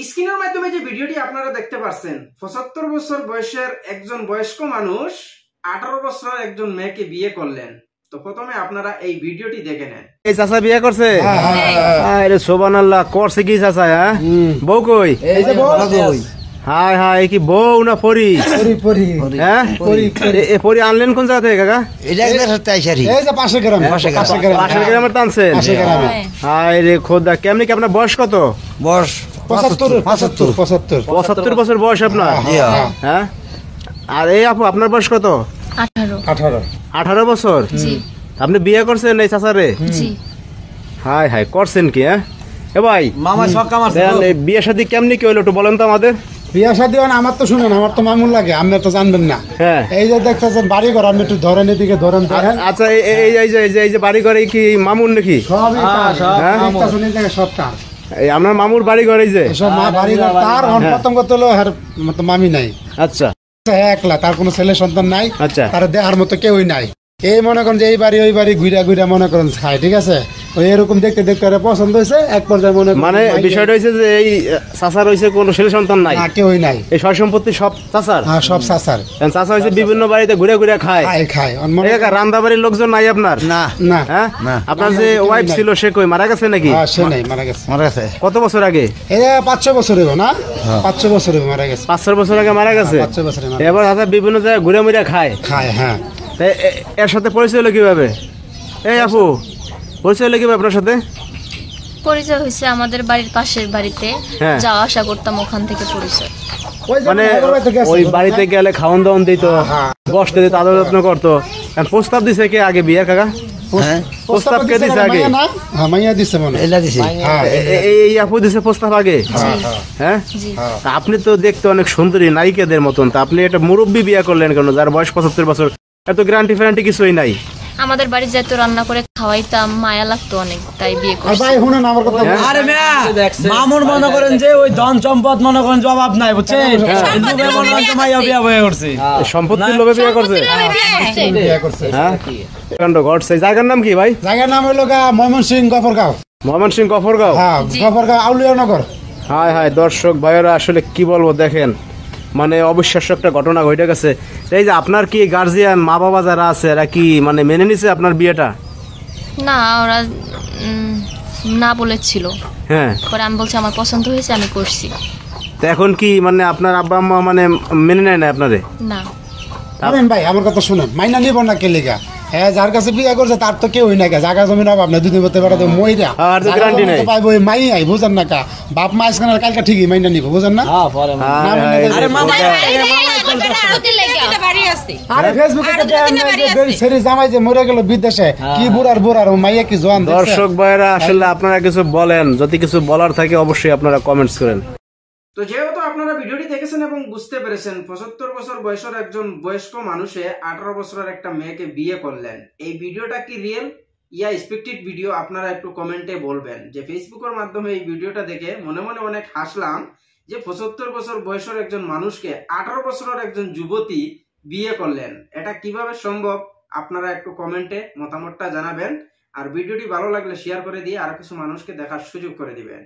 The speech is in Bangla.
স্ক্রিনের মাধ্যমে যে ভিডিওটি আপনারা দেখতে পাচ্ছেন ৭৫ বছর বয়সের একজন বয়স্ক মানুষ ১৮ বছরের একজন মেয়েকে বিয়ে করলেন। তো প্রথমে আপনারা এই ভিডিওটি দেখে নেন। এই চাচা বিয়ে করছে? আরে সুবহানাল্লাহ, করছে কি চাচা? হ্যাঁ, বউ কই? এই যে বউ কই? হাই হাই, কি বউ না পরি? পরি। হ্যাঁ, পরি আনলেন কোন জায়গা থেকে কাকা? এটা এই যে পাশের গ্রামে। পাশের গ্রামে টানছেন? হাই রে খোদা, কেমনি কি আপনার বয়স কত? বয়স ৭৫ বছর বয়স আপনার? হ্যাঁ। আর এই আপু আপনার বয়স কত? ১৮ বছর। আপনি বিয়ে করছেন এই চাচারে? হাই হাই, করছেন কি? হ্যাঁ এ ভাই, মামা ছক্কা মারছে। বিয়ে শাদী কেমনি কি হইলো একটু বলেন তো আমাদের। বিয়া শাদী আমার তো শুনেন, আমার তো মামুন লাগে, আপনি তো জানবেন না। হ্যাঁ, এই যে দেখতেছেন বাড়ি ঘর, আপনি একটু ধরেন, এদিকে ধরেন। আচ্ছা, এই যে বাড়ি ঘরে কি মামুন নাকি? সবই সব তার। এই আপনার মামুর বাড়ি ঘরে যে সব বাড়ি ঘর তার। প্রথম কথা হলো মামি নাই। আচ্ছা, একলা, তার কোনো ছেলে সন্তান নাই। আচ্ছা, তার দেহার মতো কেউই নাই। এই মনে করেন যে এই বাড়ি ওই বাড়ি ঘুরা ঘুরা মনে করেন খায়, ঠিক আছে? ওই এরকম দেখতে দেখতে পছন্দ হয়েছে, এক পর্যায়ে মানে বিষয়টা হয়েছে যে এই চাচার হয়েছে কোনো ছেলে সন্তান নাই, কেউই নাই। এই সয় সম্পত্তি সব চাচার? হ্যাঁ, সব চাচার। চাচা হয়েছে বিভিন্ন বাড়িতে ঘুরে ঘুরে খায়। রান্দা বাড়ির লোকজন নাই আপনার? না না। হ্যাঁ, আপনার যে ওয়াইফ ছিল সে কই, মারা গেছে নাকি? সে নাই, মারা গেছে। কত বছর আগে? এই ৫-৬ বছর হইব না? ৫-৬ বছর হইব, মারা গেছে। ৫-৬ বছর আগে মারা গেছে। ৫-৬ বছর। এবার চাচা বিভিন্ন জায়গায় ঘুরে মুড়ে খায়। হ্যাঁ। এর সাথে পরিচয় হলো কিভাবে? এই আপু, পরিচয় হলো কিভাবে আপনার সাথে? পরিচয় হয়েছে আমাদের বাড়ির পাশের বাড়িতে যাওয়া আসা করতাম, ওখান থেকে পরিচয়। মানে ওই বাড়িতে গেলে খাওয়ান দাওয়ান দিত, বসতে দিত, আদর যত্ন করতো। প্রস্তাব দিছে কে আগে বিয়ের কাকা? প্রস্তাব কে দিছে আগে? মাইয়া দিছে মনে এই আপু দিছে প্রস্তাব আগে? হ্যাঁ। আপনি তো দেখতে অনেক সুন্দরী নায়িকাদের মতন, তা আপনি একটা মুরব্বী বিয়ে করলেন কেন যার বয়স ৭৫ বছর? এত গ্যারান্টি ফ্যারান্টি কিছুই নাই। আমাদের বাড়ি যেত রান্না করে খাওয়াইতাম, মায়া লাগতো অনেক, তাই বিয়ে করছি। ভাই শুনুন আমার কথা। আরে মিয়া, মামুন মনে করেন যে ওই ধন সম্পদ মনে করেন জবাব নাই, বুঝছেন? লোভে মনে করেন মাইয়া বিয়া হয়ে করছে, সম্পত্তির লোভে বিয়ে করছে। হ্যাঁ, কাণ্ড ঘটছে। জায়গার নাম কি ভাই? জায়গার নাম হলো ময়মনসিংহ গফরগাঁও। ময়মনসিংহ গফরগাঁও? হ্যাঁ, গফরগাঁও আউলিয়া নগর। হাই হাই, দর্শক ভাইয়েরা আসলে কি বলবো, দেখেন মানে অবিশ্বাস্য একটা ঘটনা ঘটে গেছে। এই যে আপনার কি গার্জিয়ান মা বাবা যারা আছে এরা কি মানে মেনে নিছে আপনার বিয়েটা? না, ওরা না বলেছিল। হ্যাঁ, পরে আমি বলছি আমার পছন্দ হয়েছে, আমি করছি। তো এখন কি মানে আপনার আব্বা আম্মা মানে মেনে নেয় না আপনারে? না। ভাই আমার কথা শুনেন, মাইনা নিব না কে লিগা? হ্যাঁ, যার কাছে বিয়ে করছে তার তো কেউই নাই, জায়গা জমির অভাব নাই, দুদিন বলতে পারে মইরা পাইবো মাই আই, বুঝেন না কা? বাপ মা আজকে কালকে ঠিকই মাইনা নিব, বুঝেন না? জামাই যে মরে গেল বিদেশে, কি বুড়ার মাইয়া কি জোয়ান। দর্শক ভাইরা আসলে আপনারা কিছু বলেন, যদি কিছু বলার থাকে অবশ্যই আপনারা কমেন্টস করেন। তো যেহেতু আপনারা ভিডিওটি দেখেছেন এবং বুঝতে পেরেছেন ৭৫ বছর বয়সের একজন বয়স্ক মানুষে ১৮ বছরের একটা মেয়েকে বিয়ে করলেন, এই ভিডিওটা কি রিয়েল ইয়া এক্সপেক্টেড ভিডিও আপনারা একটু কমেন্টে বলবেন। যে ফেসবুকের মাধ্যমে এই ভিডিওটা দেখে মনে মনে অনেক হাসলাম যে ৭৫ বছর বয়সের একজন মানুষকে ১৮ বছরের একজন যুবতী বিয়ে করলেন, এটা কিভাবে সম্ভব? আপনারা একটু কমেন্টে মতামতটা জানাবেন। আর ভিডিওটি ভালো লাগলে শেয়ার করে দিয়ে আরো কিছু মানুষকে দেখার সুযোগ করে দিবেন।